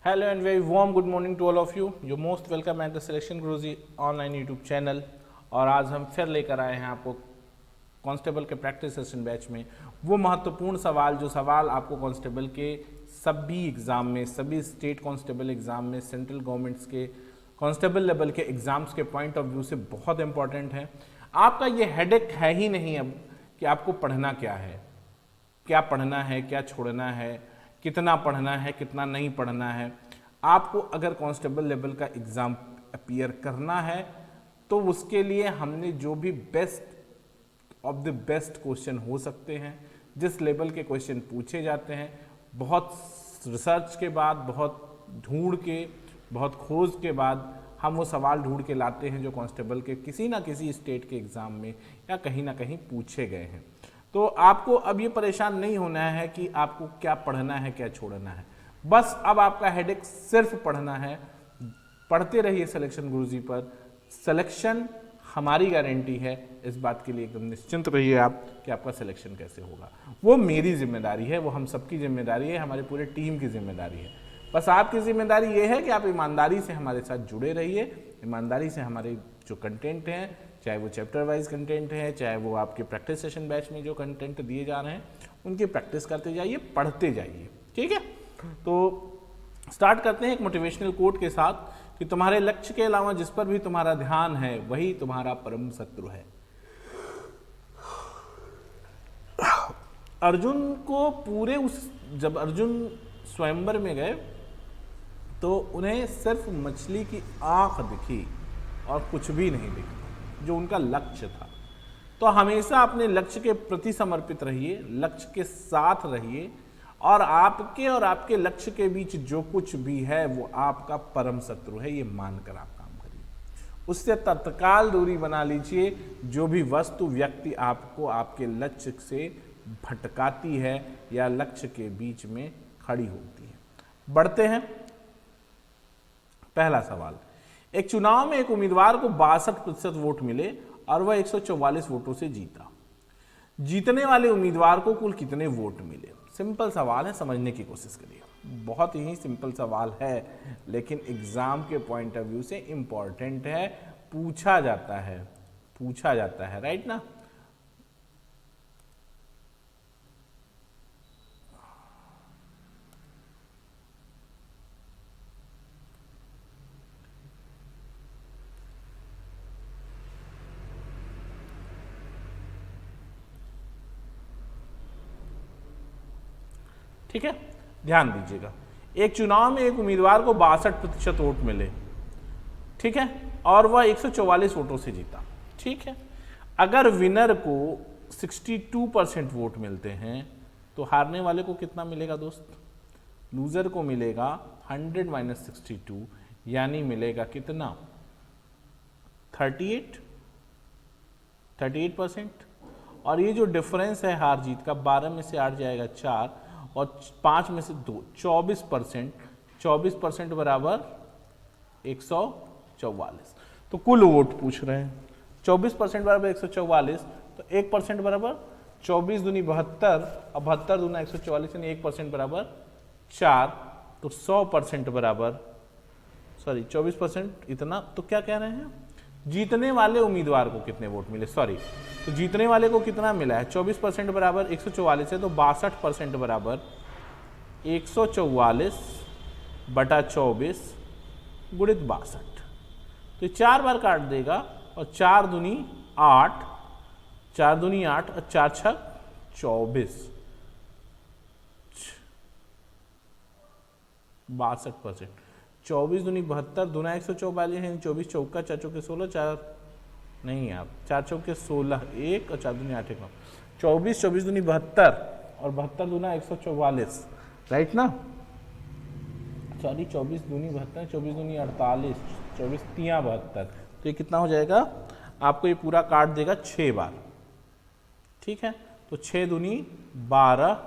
Hello and very warm good morning to all of you. You're most welcome at the Selection Guruji online YouTube channel. और आज हम फिर लेकर आए हैं आपको कांस्टेबल के प्रैक्टिस सेशन बैच में वो महत्वपूर्ण सवाल जो सवाल आपको कांस्टेबल के सभी एग्ज़ाम में, सभी स्टेट कांस्टेबल एग्ज़ाम में, सेंट्रल गवर्नमेंट्स के कांस्टेबल लेवल के एग्ज़ाम्स के पॉइंट ऑफ व्यू से बहुत इंपॉर्टेंट है। आपका ये हेडेक है ही नहीं अब कि आपको पढ़ना क्या है, क्या पढ़ना है, क्या छोड़ना है, कितना पढ़ना है, कितना नहीं पढ़ना है। आपको अगर कांस्टेबल लेवल का एग्ज़ाम अपीयर करना है तो उसके लिए हमने जो भी best of the best question हो सकते हैं, जिस लेवल के क्वेश्चन पूछे जाते हैं, बहुत रिसर्च के बाद, बहुत ढूंढ के, बहुत खोज के बाद हम वो सवाल ढूंढ के लाते हैं जो कांस्टेबल के किसी ना किसी स्टेट के एग्ज़ाम में या कहीं ना कहीं पूछे गए हैं। तो आपको अब ये परेशान नहीं होना है कि आपको क्या पढ़ना है, क्या छोड़ना है। बस अब आपका हेडेक सिर्फ पढ़ना है। पढ़ते रहिए सिलेक्शन गुरुजी पर। सिलेक्शन हमारी गारंटी है, इस बात के लिए एकदम निश्चिंत रहिए आप कि आपका सिलेक्शन कैसे होगा। वो मेरी जिम्मेदारी है, वो हम सबकी जिम्मेदारी है, हमारे पूरे टीम की जिम्मेदारी है। बस आपकी जिम्मेदारी ये है कि आप ईमानदारी से हमारे साथ जुड़े रहिए, ईमानदारी से हमारे जो कंटेंट हैं, चाहे वो चैप्टर वाइज कंटेंट है, चाहे वो आपके प्रैक्टिस सेशन बैच में जो कंटेंट दिए जा रहे हैं उनकी प्रैक्टिस करते जाइए, पढ़ते जाइए। ठीक है, तो स्टार्ट करते हैं एक मोटिवेशनल कोट के साथ कि तुम्हारे लक्ष्य के अलावा जिस पर भी तुम्हारा ध्यान है वही तुम्हारा परम शत्रु है। अर्जुन को जब अर्जुन स्वयंवर में गए तो उन्हें सिर्फ मछली की आंख दिखी और कुछ भी नहीं दिखा जो उनका लक्ष्य था। तो हमेशा अपने लक्ष्य के प्रति समर्पित रहिए, लक्ष्य के साथ रहिए और आपके लक्ष्य के बीच जो कुछ भी है वो आपका परम शत्रु है, ये मानकर आप काम करिए। उससे तत्काल दूरी बना लीजिए। जो भी वस्तु, व्यक्ति आपको आपके लक्ष्य से भटकाती है या लक्ष्य के बीच में खड़ी होती है। बढ़ते हैं। पहला सवाल, एक चुनाव में एक उम्मीदवार को 62% वोट मिले और वह 144 वोटों से जीता। जीतने वाले उम्मीदवार को कुल कितने वोट मिले? सिंपल सवाल है, समझने की कोशिश करिए। बहुत ही सिंपल सवाल है लेकिन एग्जाम के पॉइंट ऑफ व्यू से इंपॉर्टेंट है, पूछा जाता है, राइट ना। ठीक है, ध्यान दीजिएगा। एक चुनाव में एक उम्मीदवार को 62% वोट मिले, ठीक है, और वह 144 वोटों से जीता। ठीक है, अगर विनर को 62% वोट मिलते हैं तो हारने वाले को कितना मिलेगा दोस्त? लूजर को मिलेगा 100 - 62, यानी मिलेगा कितना? 38%। और ये जो डिफरेंस है हार जीत का, 12 में से 8 जाएगा 4 और 5 में से 2, 24%। 24% बराबर 144। तो कुल वोट पूछ रहे हैं। 24% बराबर 144, तो 1% बराबर 24 दूनी 72 और 72 दूना 144, यानी 1% बराबर 4। तो 100% बराबर 24% इतना। तो क्या कह रहे हैं? जीतने वाले उम्मीदवार को कितने वोट मिले? तो जीतने वाले को कितना मिला है? 24% बराबर 144 है, तो 62% बराबर 144 बटा 24 गुणित 62। तो 4 बार काट देगा और 4 दूनी 8, 4 दूनी 8 और 4 छक 24, 62%। 24 दूनी 72, दूना 144 है, 24 चौका 4 चौके 16, 4 नहीं आप 4 चौके 16, 1 और 4 दूनी 8, 1 9, 24, 24 दूनी 72 और 72 दूना 144, राइट ना। 24 दूनी 72, 24 दूनी 48, 24 तिया 72। तो ये कितना हो जाएगा? आपको ये पूरा काट देगा 6 बार। ठीक है, तो 6 दूनी 12,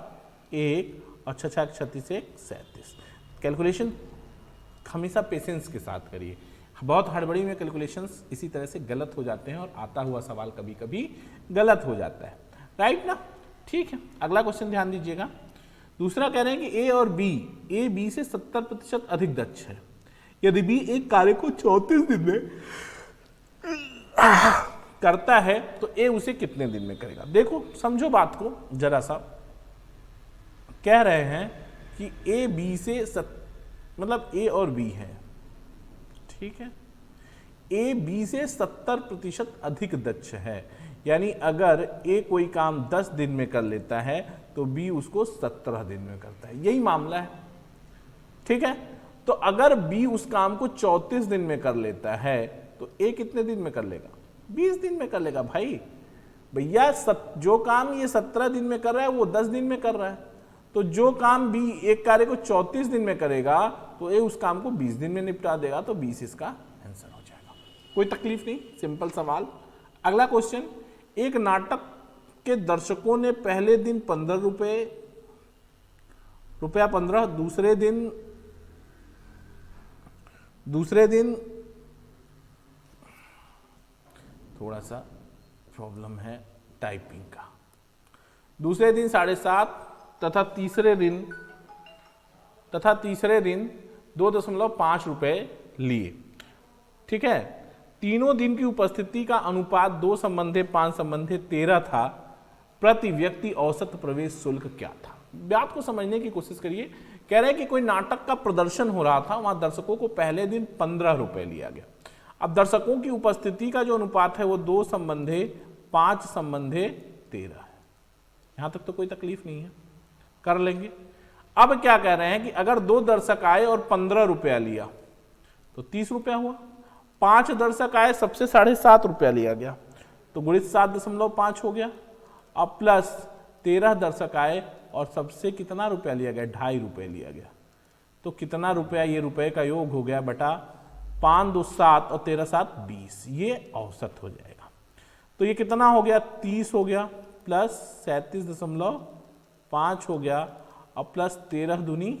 1 और 6 6 36, 1 37। कैलकुलेशन हमेशा पेशेंस के साथ करिए। बहुत हड़बड़ी में कैलकुलेशंस इसी तरह से गलत हो जाते हैं और आता हुआ सवाल कभी कभी गलत हो जाता है, राइट ना। ठीक है, अगला क्वेश्चन ध्यान दीजिएगा। दूसरा कह रहे हैं कि ए और बी, ए बी से 70% अधिक दक्ष है। यदि बी एक कार्य को 34 दिन में करता है तो ए उसे कितने दिन में करेगा। देखो समझो बात को जरा सा, कह रहे हैं कि ए बी से मतलब ए और बी है, ठीक है, ए बी से 70% अधिक दक्ष है, यानी अगर ए कोई काम 10 दिन में कर लेता है तो बी उसको 17 दिन में करता है, यही मामला है, ठीक है। तो अगर बी उस काम को 34 दिन में कर लेता है तो ए कितने दिन में कर लेगा, 20 दिन में कर लेगा। भाई भैया जो काम ये 17 दिन में कर रहा है वो 10 दिन में कर रहा है, तो जो काम बी एक कार्य को 34 दिन में करेगा तो ए उस काम को 20 दिन में निपटा देगा, तो 20 इसका आंसर हो जाएगा। कोई तकलीफ नहीं, सिंपल सवाल। अगला क्वेश्चन, एक नाटक के दर्शकों ने पहले दिन 15 रुपया 15, दूसरे दिन थोड़ा सा प्रॉब्लम है टाइपिंग का, दूसरे दिन 7.5 तथा तीसरे दिन 2.5 रुपए लिए, ठीक है। तीनों दिन की उपस्थिति का अनुपात 2:5:13 था, प्रति व्यक्ति औसत प्रवेश शुल्क क्या था। बात को समझने की कोशिश करिए। कह रहे हैं कि कोई नाटक का प्रदर्शन हो रहा था, वहां दर्शकों को पहले दिन 15 रुपए लिया गया। अब दर्शकों की उपस्थिति का जो अनुपात है वो 2:5:13 है। यहां तक तो कोई तकलीफ नहीं है, कर लेंगे। अब क्या कह रहे हैं कि अगर 2 दर्शक आए और 15 रुपया लिया तो 30 रुपया हुआ, 5 दर्शक आए सबसे 7.5 रुपया लिया गया तो गुणित 7.5 हो गया, अब प्लस 13 दर्शक आए और सबसे कितना रुपया लिया गया, 2.5 रुपये लिया गया, तो कितना रुपया, ये रुपए का योग हो गया बटा 5 2 7 और 13 7 20, ये औसत हो जाएगा। तो ये कितना हो गया, 30 हो गया, प्लस 37.5 हो गया, और प्लस 13 दूनी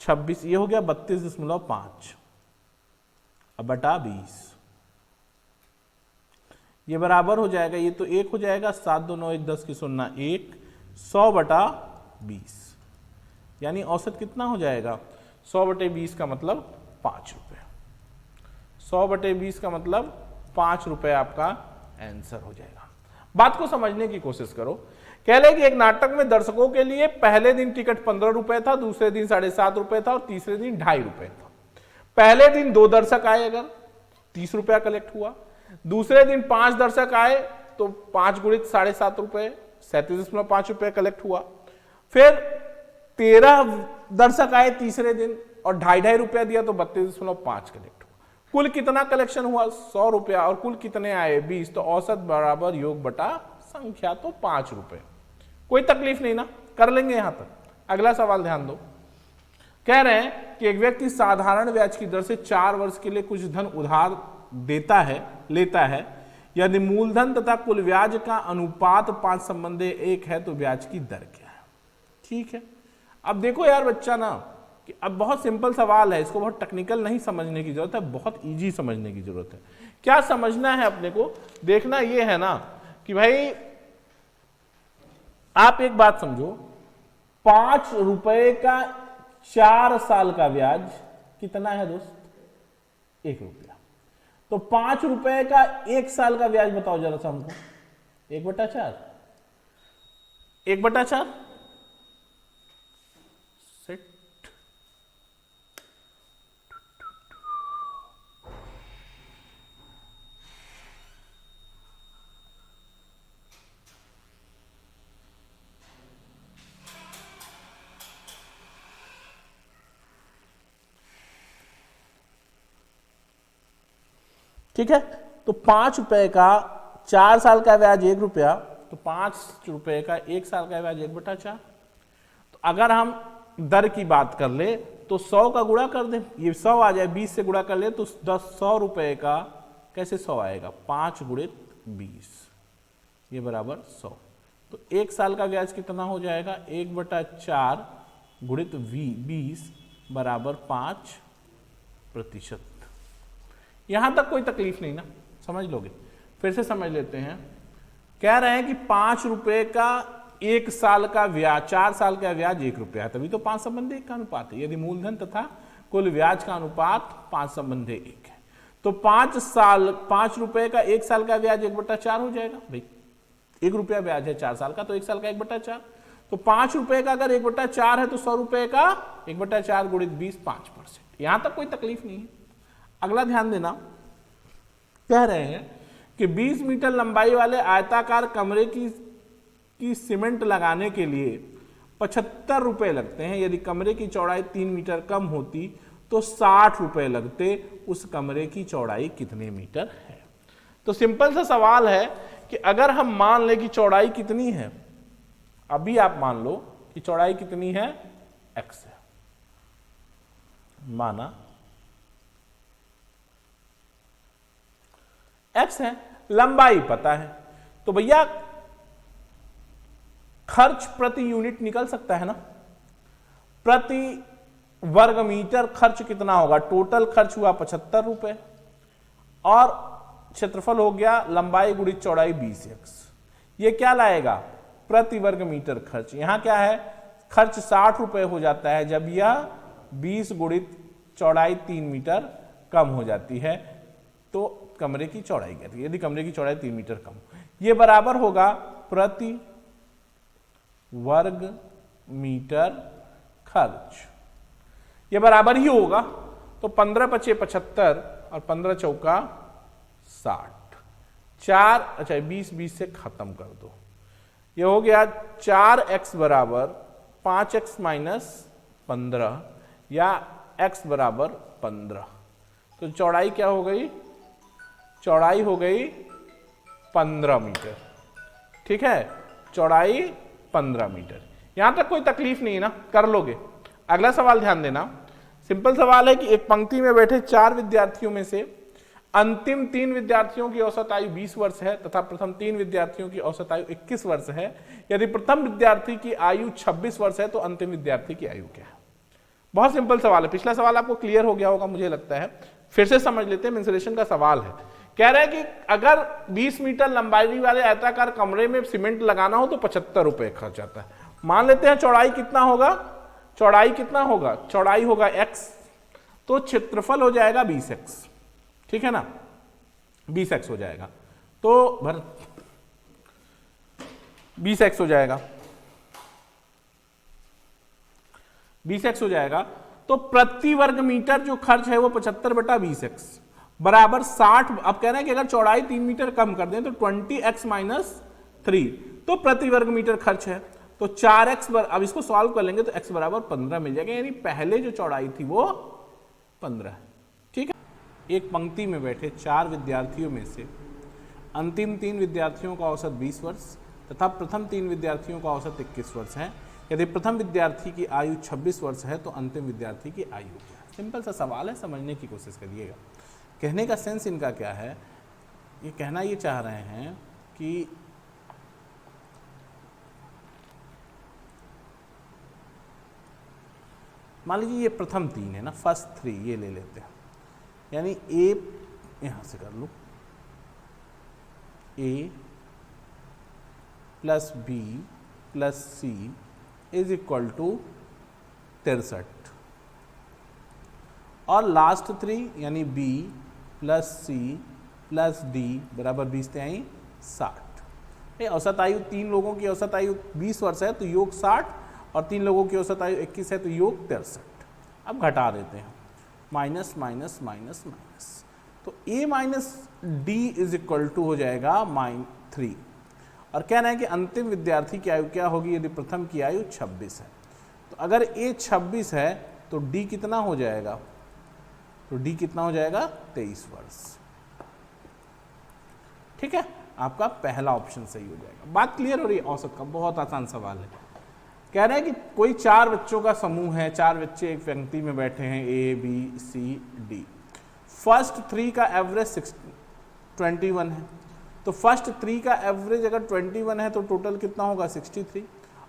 26, ये हो गया 32.5 अब बटा 20, ये बराबर हो जाएगा, ये तो 1 हो जाएगा, 7 2 9 1 10 की 0 1, 100/20, यानी औसत कितना हो जाएगा, 100/20 का मतलब 5 रुपए, 100/20 का मतलब 5 रुपए आपका आंसर हो जाएगा। बात को समझने की कोशिश करो। कह ले कि एक नाटक में दर्शकों के लिए पहले दिन टिकट 15 रुपए था, दूसरे दिन 7.5 रुपए था और तीसरे दिन 2.5 रुपए था। पहले दिन 2 दर्शक आए अगर 30 रुपया कलेक्ट हुआ, दूसरे दिन 5 दर्शक आए तो 5 गुणित 7.5 रुपए 37.5 रुपए कलेक्ट हुआ, फिर 13 दर्शक आए तीसरे दिन और 2.5 रुपया दिया तो 32.5 कलेक्ट हुआ। कुल कितना कलेक्शन हुआ, 100 रुपया, और कुल कितने आए 20, तो औसत बराबर योग बटा संख्या, तो 5 रुपए। कोई तकलीफ नहीं ना, कर लेंगे यहां तक। अगला सवाल ध्यान दो। कह रहे हैं कि एक व्यक्ति साधारण ब्याज की दर से 4 वर्ष के लिए कुछ धन उधार लेता है, यदि मूलधन तथा कुल ब्याज का अनुपात 5:1 है तो ब्याज की दर क्या है। ठीक है, अब देखो यार बच्चा ना कि अब बहुत सिंपल सवाल है, इसको बहुत टेक्निकल नहीं समझने की जरूरत है, बहुत इजी समझने की जरूरत है। क्या समझना है अपने को, देखना ये है ना कि भाई आप एक बात समझो, 5 रुपए का 4 साल का ब्याज कितना है दोस्त, 1 रुपया। तो 5 रुपए का 1 साल का ब्याज बताओ जरा सा हमको, 1/4, 1/4 सेट। ठीक है, तो 5 रुपए का 4 साल का ब्याज 1 रुपया, तो 5 रुपए का 1 साल का ब्याज 1/4। तो अगर हम दर की बात कर ले तो 100 का गुणा कर दें, ये 100 आ जाए, 20 से गुणा कर ले तो 100 रुपए का कैसे 100 आएगा, 5 गुणित 20, ये बराबर 100। तो 1 साल का ब्याज कितना हो जाएगा, 1/4 गुणित 20 बराबर 5%। यहां तक कोई तकलीफ नहीं ना, समझ लोगे। फिर से समझ लेते हैं। कह रहे हैं कि 5 रुपए का 1 साल का ब्याज, 4 साल का ब्याज 1 रुपया है, तभी तो 5:1 का अनुपात है। यदि मूलधन तथा कुल ब्याज का अनुपात 5:1 है तो 5 रुपए का 1 साल का ब्याज 1/4 हो जाएगा। भाई 1 रुपया ब्याज है 4 साल का, तो 1 साल का 1/4, तो 5 रुपए का अगर 1/4 है तो 100 रुपए का 1/4 गुणित 20, 5%। यहां तक कोई तकलीफ नहीं है। अगला ध्यान देना, कह रहे हैं कि 20 मीटर लंबाई वाले आयताकार कमरे की सीमेंट लगाने के लिए 75 रुपए लगते हैं। यदि कमरे की चौड़ाई 3 मीटर कम होती तो 60 रुपए लगते। उस कमरे की चौड़ाई कितने मीटर है? तो सिंपल सा सवाल है कि अगर हम मान लें कि चौड़ाई कितनी है, अभी आप मान लो कि चौड़ाई कितनी है, x है, माना x है, लंबाई पता है, तो भैया खर्च प्रति यूनिट निकल सकता है ना। प्रति वर्ग मीटर खर्च कितना होगा? टोटल खर्च हुआ 75 रुपए और क्षेत्रफल हो गया लंबाई गुणित चौड़ाई 20x। ये क्या लाएगा? प्रति वर्ग मीटर खर्च। यहां क्या है? खर्च 60 रुपए हो जाता है जब यह 20 गुणित चौड़ाई 3 मीटर कम हो जाती है, तो कमरे की चौड़ाई कहती है। यदि कमरे की चौड़ाई 3 मीटर कम, ये बराबर होगा प्रति वर्ग मीटर खर्च, ये बराबर ही होगा। तो 15 × 5 = 75 और 15 × 4 = 60। 4, अच्छा 20 से खत्म कर दो, ये हो गया 4x बराबर 5x - 15 या x बराबर 15। तो चौड़ाई क्या हो गई? चौड़ाई हो गई 15 मीटर। ठीक है, चौड़ाई 15 मीटर। यहां तक कोई तकलीफ नहीं है ना, कर लोगे। अगला सवाल ध्यान देना, सिंपल सवाल है कि एक पंक्ति में बैठे 4 विद्यार्थियों में से अंतिम 3 विद्यार्थियों की औसत आयु 20 वर्ष है तथा प्रथम 3 विद्यार्थियों की औसत आयु 21 वर्ष है। यदि प्रथम विद्यार्थी की आयु 26 वर्ष है तो अंतिम विद्यार्थी की आयु क्या है? बहुत सिंपल सवाल है। पिछला सवाल आपको क्लियर हो गया होगा मुझे लगता है, फिर से समझ लेते हैं। मेंसुरेशन का सवाल है, कह रहा है कि अगर 20 मीटर लंबाई वाले आयताकार कमरे में सीमेंट लगाना हो तो 75 रुपए खर्च आता है। मान लेते हैं चौड़ाई कितना होगा? चौड़ाई कितना होगा? चौड़ाई होगा x, तो क्षेत्रफल हो जाएगा 20x। ठीक है ना, 20x हो जाएगा, तो 20x हो जाएगा, 20x हो जाएगा। तो प्रति वर्ग मीटर जो खर्च है वो 75/20x बराबर 60। अब कह रहे हैं कि अगर चौड़ाई 3 मीटर कम कर दें तो 20x - 3, तो प्रति वर्ग मीटर खर्च है। तो 4x अब इसको सॉल्व कर लेंगे तो x बराबर 15 मिल जाएगा, यानी पहले जो चौड़ाई थी वो 15 है। ठीक है, एक पंक्ति में बैठे 4 विद्यार्थियों में से अंतिम 3 विद्यार्थियों का औसत 20 वर्ष तथा प्रथम 3 विद्यार्थियों का औसत 21 वर्ष है। यदि प्रथम विद्यार्थी की आयु 26 वर्ष है तो अंतिम विद्यार्थी की आयु क्या है? सिंपल सा सवाल है, समझने की कोशिश करिएगा। कहने का सेंस इनका क्या है? ये कहना ये चाह रहे हैं कि मान लीजिए ये प्रथम 3 है ना, फर्स्ट 3 ये ले लेते हैं, यानी a यहां से कर लो, a + b + c = 63 और लास्ट 3 यानी b + c + d बराबर 20 × 60। औसत आयु 3 लोगों की औसत आयु 20 वर्ष है तो योग 60 और 3 लोगों की औसत आयु 21 है तो योग 63। अब घटा देते हैं, माइनस माइनस माइनस माइनस, तो a - d = हो जाएगा -3। और कह रहे हैं कि अंतिम विद्यार्थी की आयु क्या होगी यदि प्रथम की आयु 26 है। तो अगर a 26 है तो d कितना हो जाएगा? तो d कितना हो जाएगा? 23 वर्ष। ठीक है, आपका पहला ऑप्शन सही हो जाएगा। बात क्लियर हो रही है? औसत का बहुत आसान सवाल है। कह रहे हैं कि कोई 4 बच्चों का समूह है, 4 बच्चे एक पंक्ति में बैठे हैं a b c d। First 3 का एवरेज 21 है, तो फर्स्ट 3 का एवरेज अगर 21 है तो टोटल कितना होगा? 63,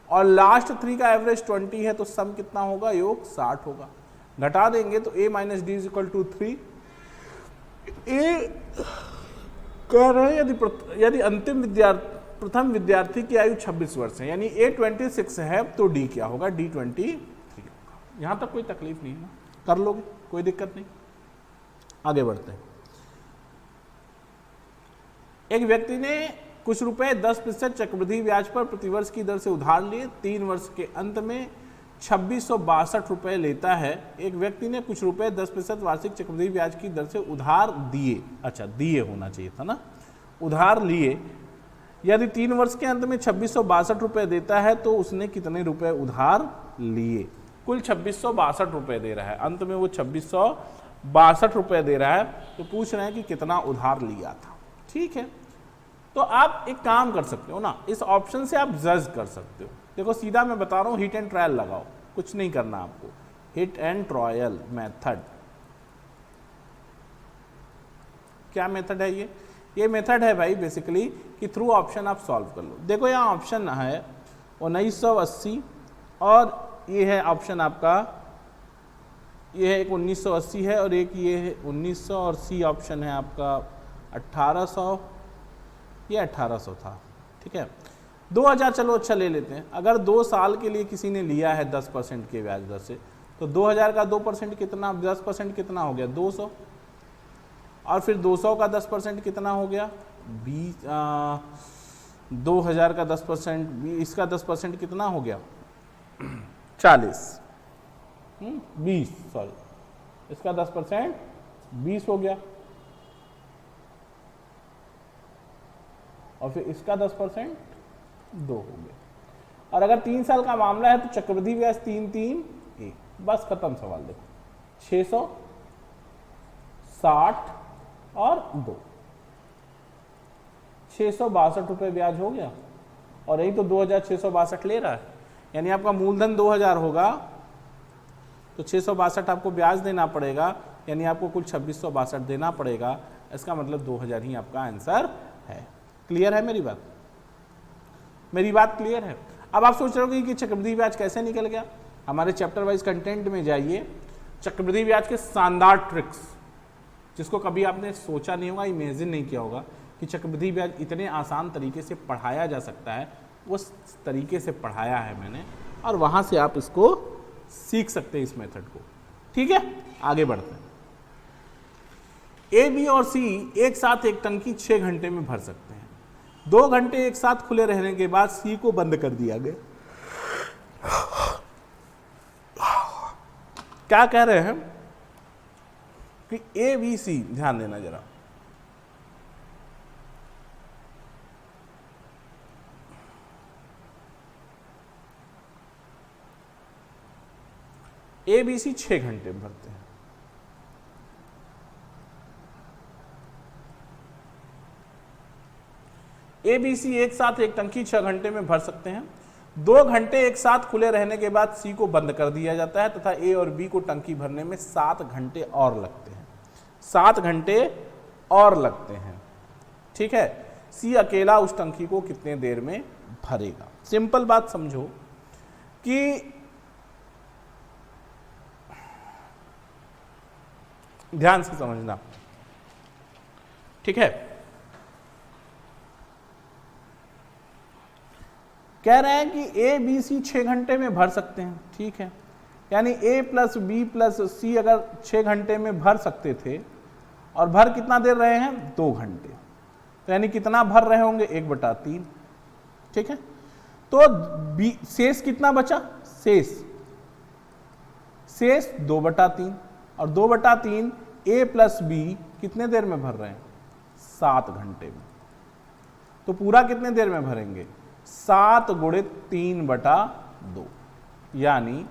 और लास्ट 3 का एवरेज 20 है तो सम कितना होगा? योग 60 होगा। घटा देंगे तो a - d = 3। a कह रहे हैं यदि अंतिम विद्यार्थी प्रथम विद्यार्थी की आयु 26 वर्ष है, यानी ए 26 है तो डी क्या होगा, डी 23 होगा। यहां तक कोई तकलीफ नहीं है ना, कर लोगे, कोई दिक्कत नहीं। आगे बढ़ते हैं। एक व्यक्ति ने कुछ रुपए 10% चक्रवृद्धि ब्याज पर प्रतिवर्ष की दर से उधार लिए, 3 वर्ष के अंत में 2662 रुपए लेता है। एक व्यक्ति ने कुछ रुपए 10% वार्षिक चक्रवृद्धि ब्याज की दर से उधार दिए, अच्छा दिए होना चाहिए था ना, उधार लिए। यदि 3 वर्ष के अंत में 2662 रुपए देता है तो उसने कितने रुपए उधार लिए? कुल 2662 रुपए दे रहा है, अंत में वो 2662 रुपए दे रहा है, तो पूछ रहे हैं कि कितना उधार लिया था। ठीक है, तो आप एक काम कर सकते हो ना, इस ऑप्शन से आप जज कर सकते हो। देखो सीधा मैं बता रहा हूं, हिट एंड ट्रायल लगाओ, कुछ नहीं करना आपको, हिट एंड ट्रायल मेथड। क्या मेथड है ये मेथड है भाई बेसिकली कि थ्रू ऑप्शन आप सॉल्व कर लो। देखो यहाँ ऑप्शन है 1980 और ये है ऑप्शन आपका, ये है एक 1980 है और एक ये है 1900 और सी ऑप्शन है आपका 1800, ये 1800 था। ठीक है, 2000 चलो अच्छा ले लेते हैं। अगर 2 साल के लिए किसी ने लिया है 10% के ब्याज दर से, तो 2000 का 2% कितना, 10% कितना हो गया 200, और फिर 200 का 10% कितना हो गया 20, 2000 का 10%, इसका 10% कितना हो गया 40, 20 सॉरी, इसका 10% 20 हो गया, और फिर इसका 10% 2 हो गया। और अगर 3 साल का मामला है तो चक्रवृद्धि ब्याज 3-3-1, बस खत्म सवाल। देखो 660 और 2, 662 रुपए ब्याज हो गया, और यही तो 2662 ले रहा है, यानी आपका मूलधन 2000 होगा तो 662 आपको ब्याज देना पड़ेगा, यानी आपको कुल 2662 देना पड़ेगा। इसका मतलब 2000 ही आपका आंसर है। क्लियर है मेरी बात? मेरी बात क्लियर है? अब आप सोच रहे हो कि चक्रवृद्धि ब्याज कैसे निकल गया। हमारे चैप्टर वाइज कंटेंट में जाइए, चक्रवृद्धि ब्याज के शानदार ट्रिक्स, जिसको कभी आपने सोचा नहीं होगा, इमेजिन नहीं किया होगा कि चक्रवृद्धि ब्याज इतने आसान तरीके से पढ़ाया जा सकता है, उस तरीके से पढ़ाया है मैंने, और वहां से आप इसको सीख सकते हैं, इस मेथड को। ठीक है, आगे बढ़ते हैं। ए, बी और सी एक साथ एक टंकी 6 घंटे में भर सकते हैं। 2 घंटे एक साथ खुले रहने के बाद सी को बंद कर दिया गया। क्या कह रहे हैं कि ए, बी, सी, ध्यान देना जरा, ए, बी, सी 6 घंटे में भरते हैं। ए, बी, सी एक साथ एक टंकी 6 घंटे में भर सकते हैं। 2 घंटे एक साथ खुले रहने के बाद सी को बंद कर दिया जाता है तथा ए और बी को टंकी भरने में 7 घंटे और लगते हैं। 7 घंटे और लगते हैं। ठीक है, सी अकेला उस टंकी को कितने देर में भरेगा। सिंपल बात समझो कि ध्यान से समझना, ठीक है। कह रहे हैं कि ए, बी, सी 6 घंटे में भर सकते हैं। ठीक है, यानी ए प्लस बी प्लस सी अगर 6 घंटे में भर सकते थे, और भर कितना देर रहे हैं 2 घंटे, तो यानी कितना भर रहे होंगे 1/3। ठीक है, तो बी शेष कितना बचा, शेष 2/3, और 2/3 ए प्लस बी कितने देर में भर रहे हैं 7 घंटे में। तो पूरा कितने देर में भरेंगे 7 × 3/2, यानी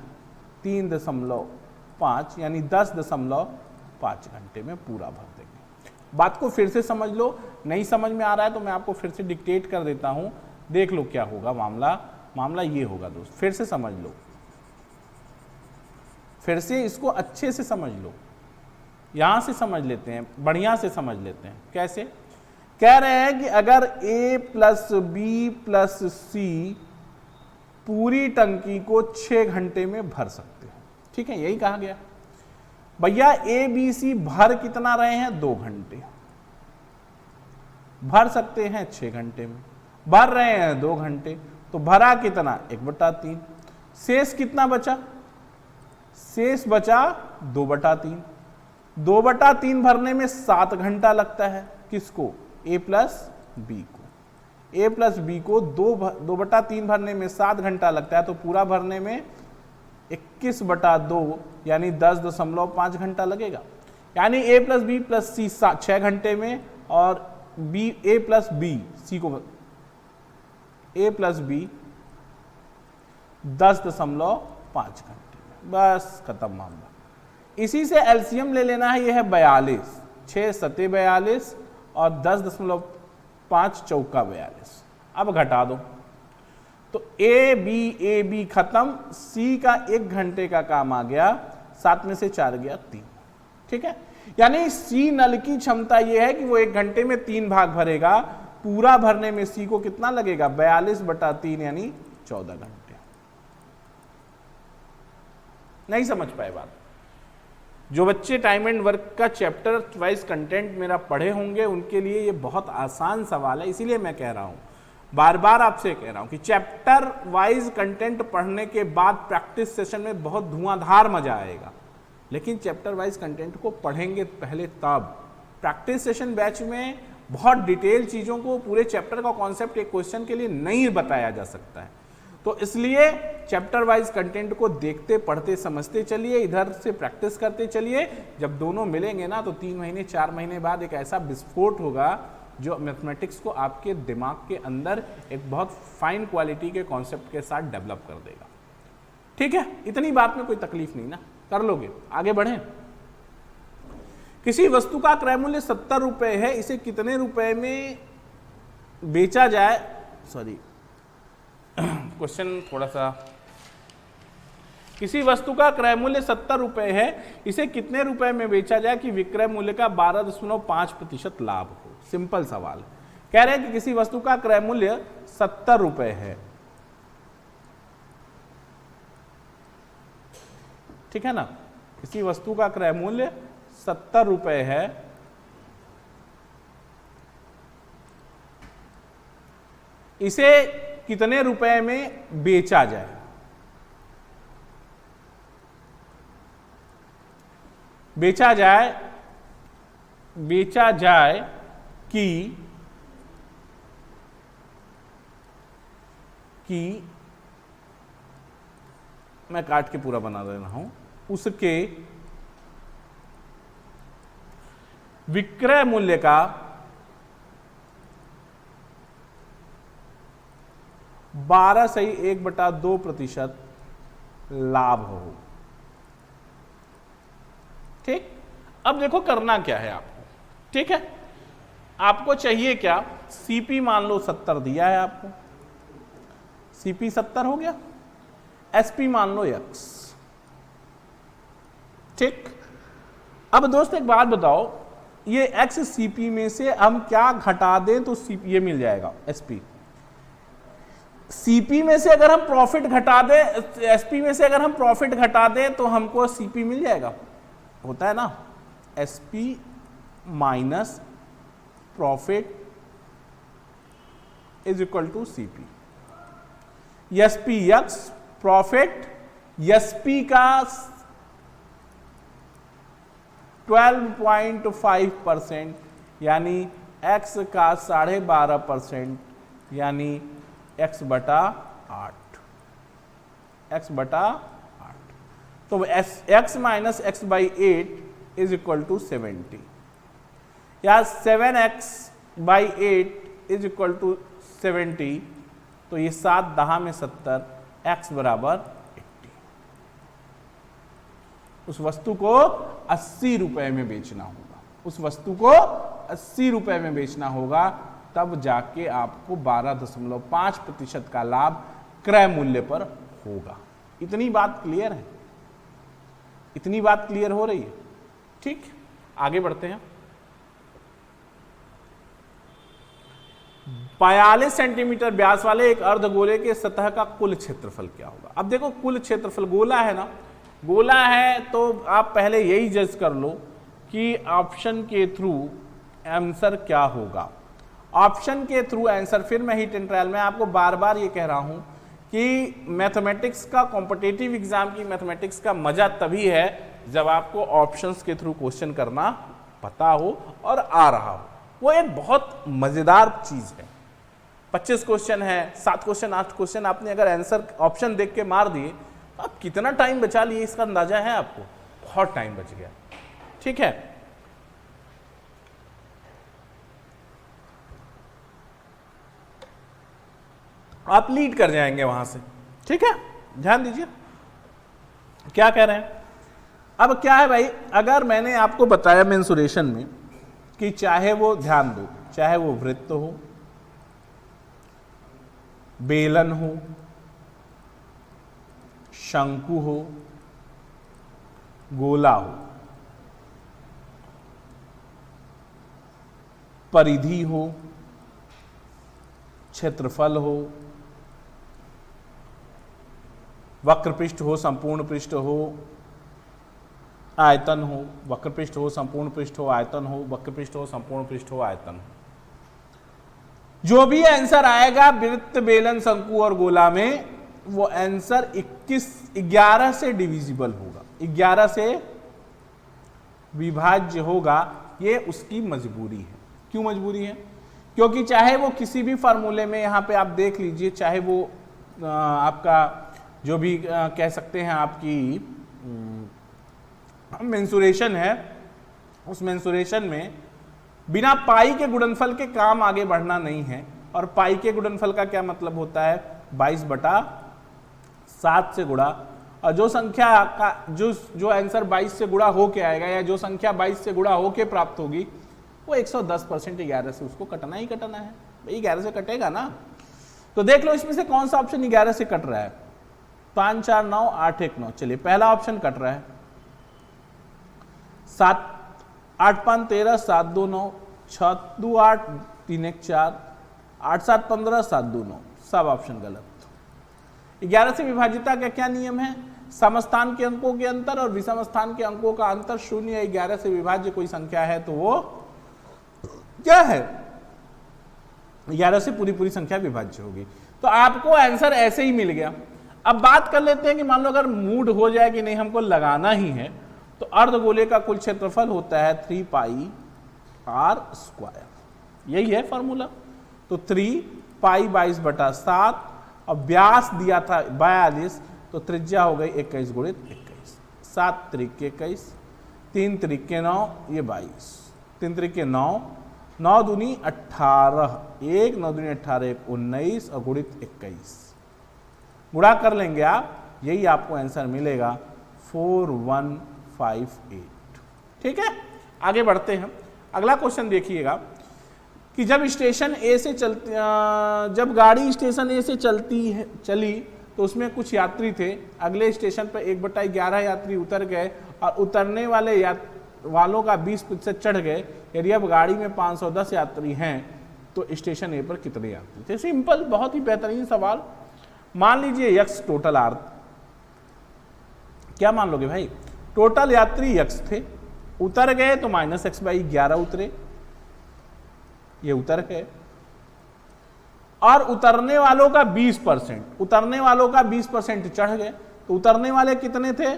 3.5, यानी 10.5 घंटे में पूरा भर देंगे। बात को फिर से समझ लो, नहीं समझ में आ रहा है तो मैं आपको फिर से डिक्टेट कर देता हूं, देख लो क्या होगा मामला ये होगा दोस्त, फिर से समझ लो, फिर से इसको अच्छे से समझ लो, यहां से समझ लेते हैं, बढ़िया से समझ लेते हैं। कैसे? कह रहे हैं कि अगर ए प्लस बी प्लस सी पूरी टंकी को 6 घंटे में भर सकते हैं। ठीक है, यही कहा गया भैया। ए, बी, सी भर कितना रहे हैं 2 घंटे, भर सकते हैं 6 घंटे में, भर रहे हैं 2 घंटे, तो भरा कितना 1/3। शेष कितना बचा, शेष बचा 2/3। 2/3 भरने में 7 घंटा लगता है, किसको, a प्लस बी को। a प्लस बी को 2/3 भरने में 7 घंटा लगता है, तो पूरा भरने में 21/2 यानी 10.5 घंटा लगेगा। यानी a प्लस बी प्लस सी 6 घंटे में, और a प्लस बी सी को a प्लस बी 10.5 घंटे में, बस खत्म मामला। इसी से एलसीएम ले लेना है, यह है 42, 6 सते 42 और 10.5 चौका 42। अब घटा दो, तो ए बी खत्म, सी का 1 घंटे का काम आ गया, 7 में से 4 गया 3। ठीक है, यानी सी नल की क्षमता यह है कि वो 1 घंटे में 3 भाग भरेगा। पूरा भरने में सी को कितना लगेगा, 42/3 यानी 14 घंटे। नहीं समझ पाए बात? जो बच्चे टाइम एंड वर्क का चैप्टर वाइज कंटेंट मेरा पढ़े होंगे उनके लिए ये बहुत आसान सवाल है, इसीलिए मैं कह रहा हूं, बार बार आपसे कह रहा हूं कि चैप्टर वाइज कंटेंट पढ़ने के बाद प्रैक्टिस सेशन में बहुत धुआंधार मजा आएगा, लेकिन चैप्टर वाइज कंटेंट को पढ़ेंगे पहले तब। प्रैक्टिस सेशन बैच में बहुत डिटेल चीज़ों को, पूरे चैप्टर का कॉन्सेप्ट एक क्वेश्चन के लिए नहीं बताया जा सकता है, तो इसलिए चैप्टर वाइज कंटेंट को देखते पढ़ते समझते चलिए, इधर से प्रैक्टिस करते चलिए। जब दोनों मिलेंगे ना, तो 3 महीने 4 महीने बाद एक ऐसा विस्फोट होगा जो मैथमेटिक्स को आपके दिमाग के अंदर एक बहुत फाइन क्वालिटी के कॉन्सेप्ट के साथ डेवलप कर देगा। ठीक है, इतनी बात में कोई तकलीफ नहीं ना, कर लोगे। आगे बढ़ें। किसी वस्तु का क्रय मूल्य 70 रुपए है, इसे कितने रुपए में बेचा जाए, सॉरी क्वेश्चन थोड़ा सा, किसी वस्तु का क्रय मूल्य 70 रुपए है, इसे कितने रुपए में बेचा जाए कि विक्रय मूल्य का 12.5% लाभ हो। सिंपल सवाल कह रहे हैं कि किसी वस्तु का क्रय मूल्य 70 रुपए है, ठीक है ना, किसी वस्तु का क्रय मूल्य 70 रुपए है, इसे कितने रुपए में बेचा जाए। बेचा जाए कि मैं काट के पूरा बना दे रहा हूं, उसके विक्रय मूल्य का 12.1/2% लाभ हो। ठीक, अब देखो करना क्या है आपको। ठीक है, आपको चाहिए क्या, सीपी मान लो 70 दिया है आपको, सीपी 70 हो गया, एसपी मान लो x। ठीक, अब दोस्त एक बात बताओ, ये x सीपी में से हम क्या घटा दें तो ये मिल जाएगा एसपी। सीपी में से अगर हम प्रॉफिट घटा दें, एसपी में से अगर हम प्रॉफिट घटा दें तो हमको सीपी मिल जाएगा, होता है ना, SP minus profit is equal to CP. SP x profit, SP का 12.5% यानी एक्स का 12.5% यानी x/8, x/8। तो x minus x/8 is equal to 70, या 7x/8 इज इक्वल टू 70। तो ये 7 10 में 70, x बराबर 80। उस वस्तु को 80 रुपए में बेचना होगा, उस वस्तु को 80 रुपए में बेचना होगा, तब जाके आपको 12.5% का लाभ क्रय मूल्य पर होगा। इतनी बात क्लियर है, इतनी बात क्लियर हो रही है। ठीक, आगे बढ़ते हैं। 42 सेंटीमीटर व्यास वाले एक अर्धगोले के सतह का कुल क्षेत्रफल क्या होगा। अब देखो, कुल क्षेत्रफल, गोला है ना, गोला है तो आप पहले यही जज कर लो कि ऑप्शन के थ्रू आंसर क्या होगा। ऑप्शन के थ्रू आंसर। फिर मैं हिट एंड ट्रायल में आपको बार बार ये कह रहा हूं कि मैथमेटिक्स का, कॉम्पिटिटिव एग्जाम की मैथमेटिक्स का मजा तभी है जब आपको ऑप्शंस के थ्रू क्वेश्चन करना पता हो और आ रहा हो। वो एक बहुत मजेदार चीज है। 25 क्वेश्चन है, 7 क्वेश्चन 8 क्वेश्चन आपने अगर आंसर ऑप्शन देख के मार दिए तो आप कितना टाइम बचा लिए इसका अंदाजा है आपको? बहुत टाइम बच गया। ठीक है, आप लीड कर जाएंगे वहां से। ठीक है, ध्यान दीजिए क्या कह रहे हैं। अब क्या है भाई, अगर मैंने आपको बताया मेंसुरेशन में कि चाहे वो, ध्यान दो, चाहे वो वृत्त हो, बेलन हो, शंकु हो, गोला हो, परिधि हो, क्षेत्रफल हो, वक्रपृष्ठ हो, संपूर्ण पृष्ठ हो, आयतन हो, वक्रपृष्ठ हो, संपूर्ण पृष्ठ हो, आयतन हो, वक्रपृष्ठ हो, संपूर्ण पृष्ठ हो, आयतन हो, जो भी आंसर आएगा वृत्त, बेलन, शंकु और गोला में, वो आंसर 11 से डिविजिबल होगा, 11 से विभाज्य होगा। ये उसकी मजबूरी है। क्यों मजबूरी है? क्योंकि चाहे वो किसी भी फार्मूले में, यहां पे आप देख लीजिए, चाहे वो आपका जो भी कह सकते हैं आपकी मेंसुरेशन है, उस मेंसुरेशन में बिना पाई के गुणनफल के काम आगे बढ़ना नहीं है। और पाई के गुणनफल का क्या मतलब होता है? 22/7 से गुणा, और जो संख्या का जो आंसर 22 से गुणा होके आएगा, या जो संख्या 22 से गुणा होके प्राप्त होगी, वो 110% 11 से उसको कटना ही कटना है। भाई 11 से कटेगा ना। तो देख लो इसमें से कौन सा ऑप्शन 11 से कट रहा है। 5 4 9 8 1 9। चलिए पहला ऑप्शन कट रहा है। 7 8 5 13 7 2 9 6 2 8 3 1 4 8 7 15 7 2 9। सब ऑप्शन गलत। 11 से विभाजिता का क्या नियम है? समस्थान के अंकों के अंतर और विषम स्थान के अंकों का अंतर 0 या 11 से विभाज्य कोई संख्या है तो वो क्या है? 11 से पूरी संख्या विभाज्य होगी। तो आपको आंसर ऐसे ही मिल गया। अब बात कर लेते हैं कि मान लो अगर मूड हो जाए कि नहीं हमको लगाना ही है, तो अर्धगोले का कुल क्षेत्रफल होता है 3 पाई r²। यही है फॉर्मूला। तो 3 पाई 22/7 और व्यास दिया था 42, तो त्रिज्या हो गई 21 × 21। 7 त्रिक 21, 3 त्रिक 9, ये 22, 3 त्रिक 9, 9 दूनी 18, 1 9 दूनी 18 1 19 और गुणित 21। गुणा कर लेंगे आप, यही आपको आंसर मिलेगा 4158। ठीक है, आगे बढ़ते हैं। अगला क्वेश्चन देखिएगा कि जब स्टेशन ए से जब गाड़ी स्टेशन ए से चली तो उसमें कुछ यात्री थे। अगले स्टेशन पर 1/11 यात्री उतर गए और उतरने वालों का 20% चढ़ गए। यदि अब गाड़ी में 510 यात्री हैं तो स्टेशन ए पर कितने यात्री थे? सिंपल, बहुत ही बेहतरीन सवाल। मान लीजिए x टोटल आर, क्या मान लोगे भाई? टोटल यात्री x थे, उतर गए तो -x/11 उतरे, ये उतर गए, और उतरने वालों का 20% चढ़ गए। तो उतरने वाले कितने थे?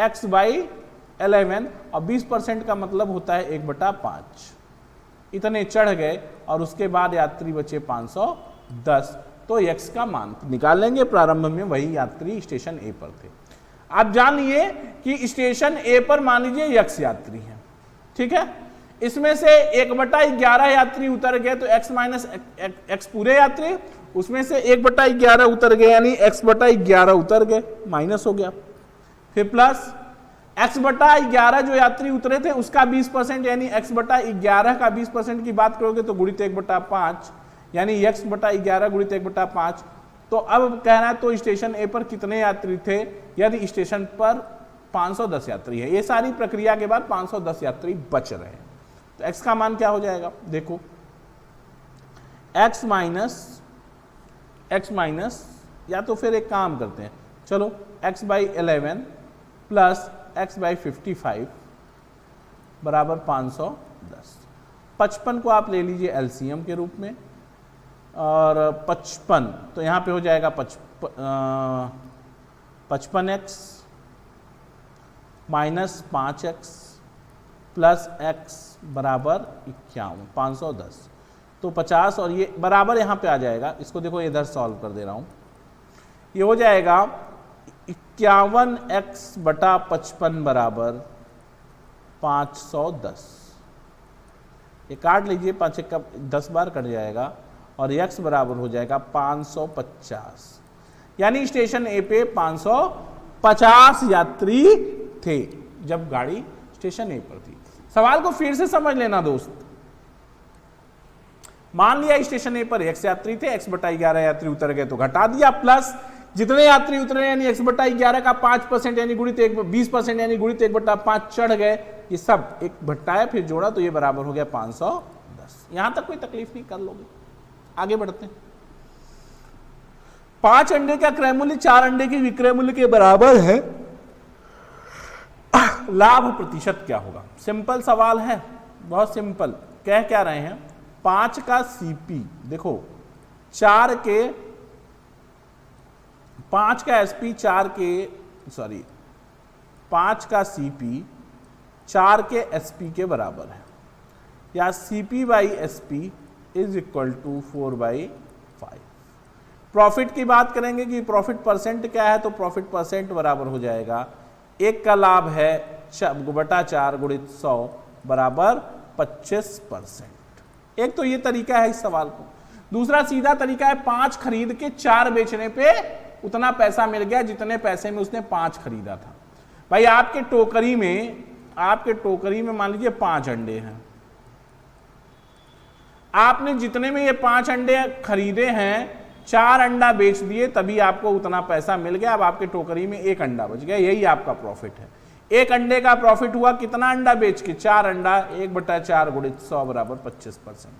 x/11, और 20% का मतलब होता है 1/5। इतने चढ़ गए और उसके बाद यात्री बचे 510। तो x का मान निकाल लेंगे। प्रारंभ में वही यात्री स्टेशन ए पर थे। आप जानिए कि स्टेशन ए पर मान लीजिए x यात्री हैं, ठीक है। इसमें से 1/11 यात्री उतर गए तो x माइनस x पूरे यात्री, उसमें से 1/11 उतर गए यानी x/11 उतर गए, माइनस हो गया। फिर प्लस x/11 जो यात्री उतरे थे उसका 20% यानी x/11 का 20% की बात करोगे तो गुणित 1/5 यानी x/11 गुणित 1/5। तो अब कहना है तो स्टेशन ए पर कितने यात्री थे? यदि स्टेशन पर 510 यात्री है, ये सारी प्रक्रिया के बाद 510 यात्री बच रहे हैं, तो x का मान क्या हो जाएगा? देखो x माइनस या तो फिर एक काम करते हैं, चलो x/11 प्लस x/55 बराबर 510। 55 को आप ले लीजिए एलसीएम के रूप में, और 55 तो यहाँ पे हो जाएगा 55x minus 5x plus x बराबर 51, 510। तो 50 और ये बराबर यहाँ पे आ जाएगा, इसको देखो इधर सॉल्व कर दे रहा हूँ, ये हो जाएगा 51x बटा 55 बराबर 510। ये काट लीजिए, 5 का 10 बार कट जाएगा और x बराबर हो जाएगा 550। यानी स्टेशन ए पे 550 यात्री थे जब गाड़ी स्टेशन ए पर थी। सवाल को फिर से समझ लेना दोस्त। मान लिया स्टेशन ए पर x यात्री थे, x बटा 11 यात्री उतर गए तो घटा दिया, प्लस जितने यात्री उतरे यानी x बटा 11 का 5% यानी गुणित 20% यानी गुणित 1/5 चढ़ गए, ये सब एक घटाया फिर जोड़ा तो ये बराबर हो गया 510। यहां तक कोई तकलीफ नहीं, कर लोगे। आगे बढ़ते हैं। 5 अंडे का क्रय मूल्य 4 अंडे के विक्रय मूल्य के बराबर है, लाभ प्रतिशत क्या होगा? सिंपल सवाल है, बहुत सिंपल। कह क्या रहे हैं, 5 का सीपी देखो 4 के 5 का एसपी 4 का सीपी 4 के एसपी के बराबर है, या CP by SP is equal to 4/5। Profit की बात करेंगे कि प्रॉफिट परसेंट क्या है, तो प्रॉफिट परसेंट बराबर हो जाएगा 1 का लाभ है बटा 4 गुणित 100 बराबर 25%। एक तो ये तरीका है इस सवाल को। दूसरा सीधा तरीका है 5 खरीद के 4 बेचने पे उतना पैसा मिल गया जितने पैसे में उसने 5 खरीदा था। भाई आपके टोकरी में मान लीजिए 5 अंडे हैं, आपने जितने में ये 5 अंडे खरीदे हैं 4 अंडा बेच दिए, तभी आपको उतना पैसा मिल गया। अब आपके टोकरी में 1 अंडा बच गया, यही आपका प्रॉफिट है। 1 अंडे का प्रॉफिट हुआ कितना अंडा बेच के? 4 अंडा, 1/4 गुणित 100 बराबर 25%।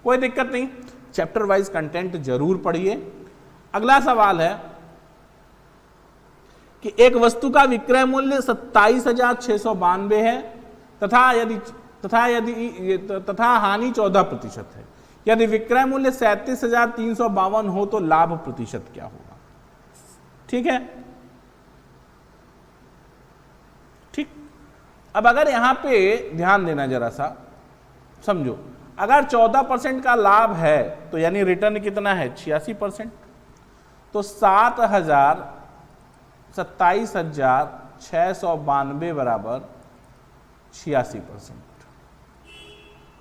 कोई दिक्कत नहीं, चैप्टर वाइज कंटेंट जरूर पढ़िए। अगला सवाल है कि एक वस्तु का विक्रय मूल्य 27,692 है तथा हानि 14% है। यदि विक्रय मूल्य 37,352 हो तो लाभ प्रतिशत क्या होगा? ठीक है, ठीक। अब अगर यहां पे ध्यान देना जरा सा, समझो, अगर 14% का लाभ है तो यानी रिटर्न कितना है? 86%। तो 27,692 बराबर 86%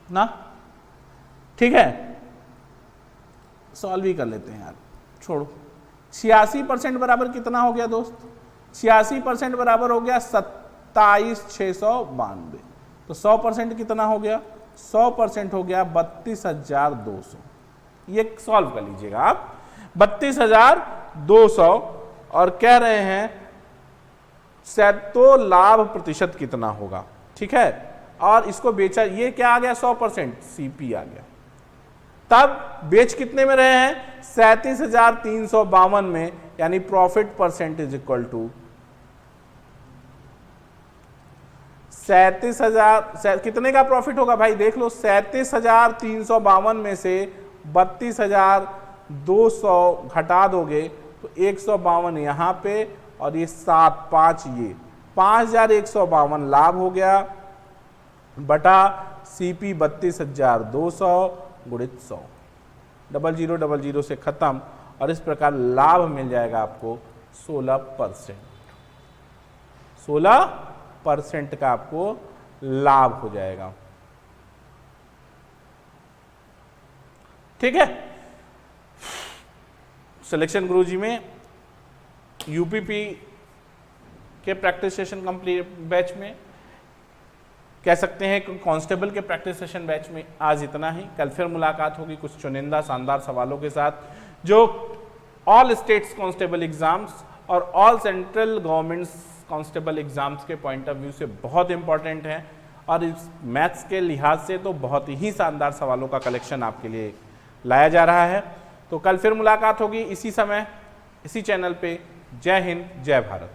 ना, ठीक है। सॉल्व ही कर लेते हैं यार, छोड़ो। 86% बराबर कितना हो गया दोस्त? 86% बराबर हो गया 27,692। तो 100% कितना हो गया? 100% हो गया 32,200। ये सॉल्व कर लीजिएगा आप, 32,200। और कह रहे हैं तो लाभ प्रतिशत कितना होगा, ठीक है। और इसको बेचा, ये क्या आ गया? 100%, सीपी आ गया। तब बेच कितने में रहे हैं? 37,352 में, यानी profit percent is equal to 37,000। कितने का प्रॉफिट होगा भाई? देख लो, 37,352 में से 32,200 घटा दोगे तो 152 यहाँ पे, और ये 7,5 ये 5,152 लाभ हो गया बटा सीपी 32,200 गुणित 100। 0000 से खत्म, और इस प्रकार लाभ मिल जाएगा आपको 16%। 16% का आपको लाभ हो जाएगा, ठीक है। सिलेक्शन गुरुजी में यूपीपी के प्रैक्टिस सेशन कंप्लीट बैच में, कह सकते हैं कि कांस्टेबल के प्रैक्टिस सेशन बैच में आज इतना ही। कल फिर मुलाकात होगी कुछ चुनिंदा शानदार सवालों के साथ, जो ऑल स्टेट्स कांस्टेबल एग्जाम्स और all central governments constable exams के पॉइंट ऑफ व्यू से बहुत इंपॉर्टेंट हैं, और इस मैथ्स के लिहाज से तो बहुत ही शानदार सवालों का कलेक्शन आपके लिए लाया जा रहा है। तो कल फिर मुलाकात होगी इसी समय, इसी चैनल पे। जय हिंद, जय भारत।